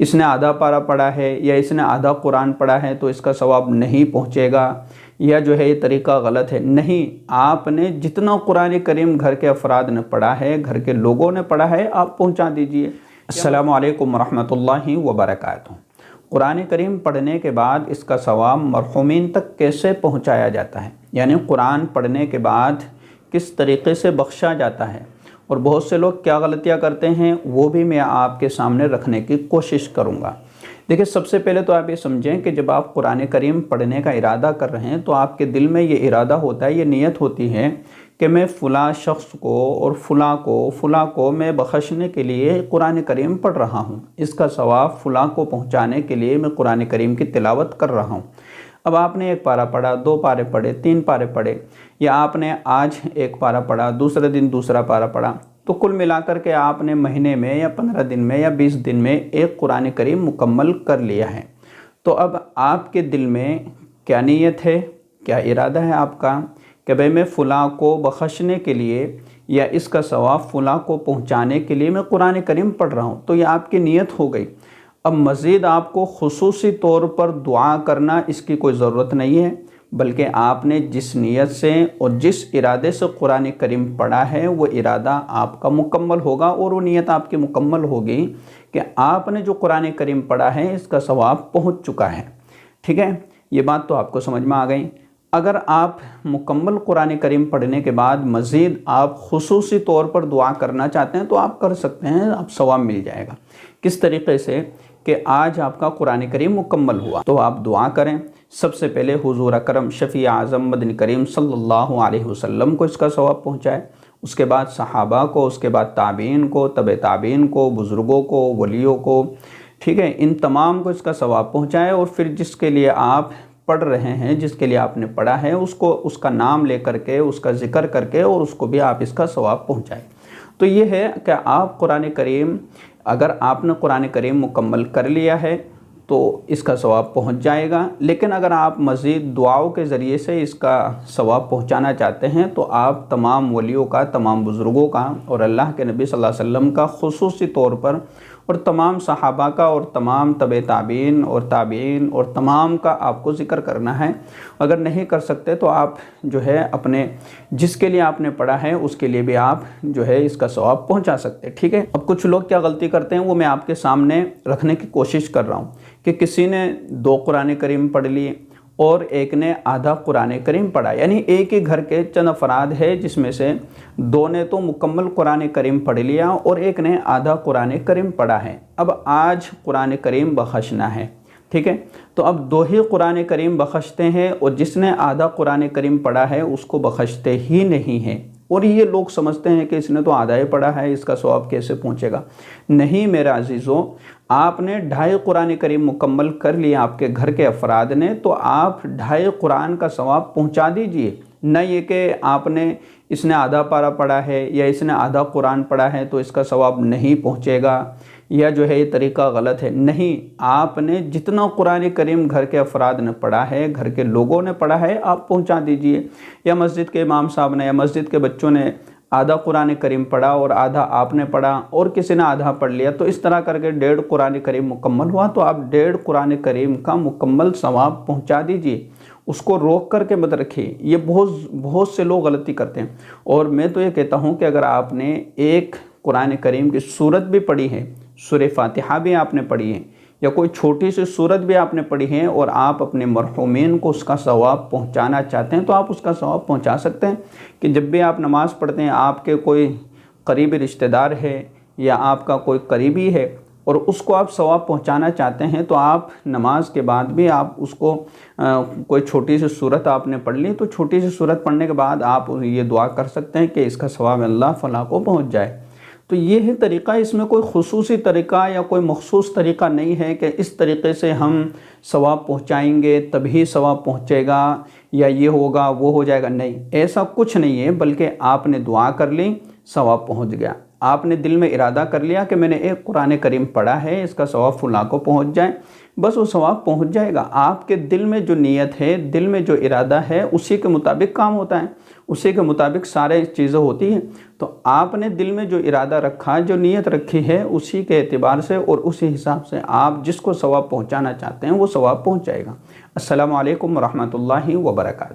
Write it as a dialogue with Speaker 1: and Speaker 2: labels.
Speaker 1: اس نے آدھا پارہ پڑھا ہے یا اس نے آدھا قرآن پڑھا ہے تو اس کا ثواب نہیں پہنچے گا، یا جو ہے یہ طریقہ غلط ہے۔ نہیں، آپ نے جتنا قرآن کریم گھر کے افراد نے پڑھا ہے، گھر کے لوگوں نے پڑھا ہے، آپ پہنچا دیجئے۔ السلام علیکم ورحمۃ اللہ وبرکاتہ۔ قرآن کریم پڑھنے کے بعد اس کا ثواب مرحومین تک کیسے پہنچایا جاتا ہے، یعنی قرآن پڑھنے کے بعد کس طریقے سے بخشا جاتا ہے، اور بہت سے لوگ کیا غلطیاں کرتے ہیں وہ بھی میں آپ کے سامنے رکھنے کی کوشش کروں گا۔ دیکھیں، سب سے پہلے تو آپ یہ سمجھیں کہ جب آپ قرآن کریم پڑھنے کا ارادہ کر رہے ہیں تو آپ کے دل میں یہ ارادہ ہوتا ہے، یہ نیت ہوتی ہے کہ میں فلاں شخص کو اور فلاں کو میں بخشنے کے لیے قرآن کریم پڑھ رہا ہوں، اس کا ثواب فلاں کو پہنچانے کے لیے میں قرآن کریم کی تلاوت کر رہا ہوں۔ اب آپ نے ایک پارہ پڑھا، 2 پارے پڑھے، 3 پارے پڑھے، یا آپ نے آج ایک پارہ پڑھا، دوسرے دن دوسرا پارہ پڑھا، تو کل ملا کر کے آپ نے مہینے میں یا 15 دن میں یا 20 دن میں ایک قرآن کریم مکمل کر لیا ہے۔ تو اب آپ کے دل میں کیا نیت ہے، کیا ارادہ ہے آپ کا کہ بھئی میں فلاں کو بخشنے کے لیے یا اس کا ثواب فلاں کو پہنچانے کے لیے میں قرآن کریم پڑھ رہا ہوں، تو یہ آپ کی نیت ہو گئی۔ اب مزید آپ کو خصوصی طور پر دعا کرنا اس کی کوئی ضرورت نہیں ہے، بلکہ آپ نے جس نیت سے اور جس ارادے سے قرآن کریم پڑھا ہے وہ ارادہ آپ کا مکمل ہوگا، اور وہ نیت آپ کی مکمل ہوگی کہ آپ نے جو قرآن کریم پڑھا ہے اس کا ثواب پہنچ چکا ہے۔ ٹھیک ہے، یہ بات تو آپ کو سمجھ میں آ گئی۔ اگر آپ مکمل قرآن کریم پڑھنے کے بعد مزید آپ خصوصی طور پر دعا کرنا چاہتے ہیں تو آپ کر سکتے ہیں، آپ ثواب مل جائے گا۔ کس طریقے سے کہ آج آپ کا قرآن کریم مکمل ہوا تو آپ دعا کریں، سب سے پہلے حضور اکرم شفیع اعظم مدنی کریم صلی اللہ علیہ وسلم کو اس کا ثواب پہنچائے، اس کے بعد صحابہ کو، اس کے بعد تابعین کو، تبع تابعین کو، بزرگوں کو، ولیوں کو، ٹھیک ہے، ان تمام کو اس کا ثواب پہنچائے، اور پھر جس کے لیے آپ پڑھ رہے ہیں، جس کے لیے آپ نے پڑھا ہے، اس کو اس کا نام لے کر کے، اس کا ذکر کر کے، اور اس کو بھی آپ اس کا ثواب پہنچائیں۔ تو یہ ہے کہ آپ قرآن کریم، اگر آپ نے قرآن کریم مکمل کر لیا ہے تو اس کا ثواب پہنچ جائے گا، لیکن اگر آپ مزید دعاؤں کے ذریعے سے اس کا ثواب پہنچانا چاہتے ہیں تو آپ تمام ولیوں کا، تمام بزرگوں کا، اور اللہ کے نبی صلی اللہ علیہ وسلم کا خصوصی طور پر، اور تمام صحابہ کا، اور تمام تبع تابعین اور تابعین اور تمام کا آپ کو ذکر کرنا ہے۔ اگر نہیں کر سکتے تو آپ جو ہے اپنے جس کے لیے آپ نے پڑھا ہے اس کے لیے بھی آپ جو ہے اس کا ثواب پہنچا سکتے ہیں۔ ٹھیک ہے، اب کچھ لوگ کیا غلطی کرتے ہیں وہ میں آپ کے سامنے رکھنے کی کوشش کر رہا ہوں کہ کسی نے 2 قرآن کریم پڑھ لیے اور ایک نے آدھا قرآن کریم پڑھا، یعنی ایک ہی گھر کے چند افراد ہے جس میں سے 2 نے تو مکمل قرآن کریم پڑھ لیا اور ایک نے آدھا قرآن کریم پڑھا ہے۔ اب آج قرآن کریم بخشنا ہے، ٹھیک ہے، تو اب 2 ہی قرآن کریم بخشتے ہیں، اور جس نے آدھا قرآن کریم پڑھا ہے اس کو بخشتے ہی نہیں ہیں، اور یہ لوگ سمجھتے ہیں کہ اس نے تو آدھا ہی پڑھا ہے، اس کا ثواب کیسے پہنچے گا۔ نہیں میرے عزیزوں، آپ نے 2.5 قرآن کریم مکمل کر لیا آپ کے گھر کے افراد نے، تو آپ 2.5 قرآن کا ثواب پہنچا دیجئے۔ نہ یہ کہ آپ نے اس نے آدھا پارہ پڑھا ہے یا اس نے آدھا قرآن پڑھا ہے تو اس کا ثواب نہیں پہنچے گا، یا جو ہے یہ طریقہ غلط ہے۔ نہیں، آپ نے جتنا قرآن کریم گھر کے افراد نے پڑھا ہے، گھر کے لوگوں نے پڑھا ہے، آپ پہنچا دیجئے۔ یا مسجد کے امام صاحب نے یا مسجد کے بچوں نے آدھا قرآن کریم پڑھا اور آدھا آپ نے پڑھا، اور کسی نے آدھا پڑھ لیا، تو اس طرح کر کے 1.5 قرآن کریم مکمل ہوا، تو آپ 1.5 قرآن کریم کا مکمل ثواب پہنچا دیجئے، اس کو روک کر کے مت رکھیے۔ یہ بہت سے لوگ غلطی کرتے ہیں، اور میں تو یہ کہتا ہوں کہ اگر آپ نے ایک قرآن کریم کی سورت بھی پڑھی ہے، سورہ فاتحہ بھی آپ نے پڑھی ہے، یا کوئی چھوٹی سی سورت بھی آپ نے پڑھی ہے، اور آپ اپنے مرحومین کو اس کا ثواب پہنچانا چاہتے ہیں تو آپ اس کا ثواب پہنچا سکتے ہیں۔ کہ جب بھی آپ نماز پڑھتے ہیں، آپ کے کوئی قریبی رشتہ دار ہے یا آپ کا کوئی قریبی ہے اور اس کو آپ ثواب پہنچانا چاہتے ہیں، تو آپ نماز کے بعد بھی آپ اس کو کوئی چھوٹی سی سورت آپ نے پڑھ لی، تو چھوٹی سی سورت پڑھنے کے بعد آپ یہ دعا کر سکتے ہیں کہ اس کا ثواب اللہ فلاں کو پہنچ جائے۔ تو یہ ہے طریقہ، اس میں کوئی خصوصی طریقہ یا کوئی مخصوص طریقہ نہیں ہے کہ اس طریقے سے ہم ثواب پہنچائیں گے تبھی ثواب پہنچے گا، یا یہ ہوگا وہ ہو جائے گا۔ نہیں، ایسا کچھ نہیں ہے، بلکہ آپ نے دعا کر لی، ثواب پہنچ گیا۔ آپ نے دل میں ارادہ کر لیا کہ میں نے ایک قرآن کریم پڑھا ہے، اس کا ثواب فلاں کو پہنچ جائے، بس وہ ثواب پہنچ جائے گا۔ آپ کے دل میں جو نیت ہے، دل میں جو ارادہ ہے، اسی کے مطابق کام ہوتا ہے، اسی کے مطابق سارے چیزیں ہوتی ہیں۔ تو آپ نے دل میں جو ارادہ رکھا، جو نیت رکھی ہے، اسی کے اعتبار سے اور اسی حساب سے آپ جس کو ثواب پہنچانا چاہتے ہیں وہ ثواب پہنچ جائے گا۔ السلام علیکم ورحمۃ اللہ وبرکاتہ۔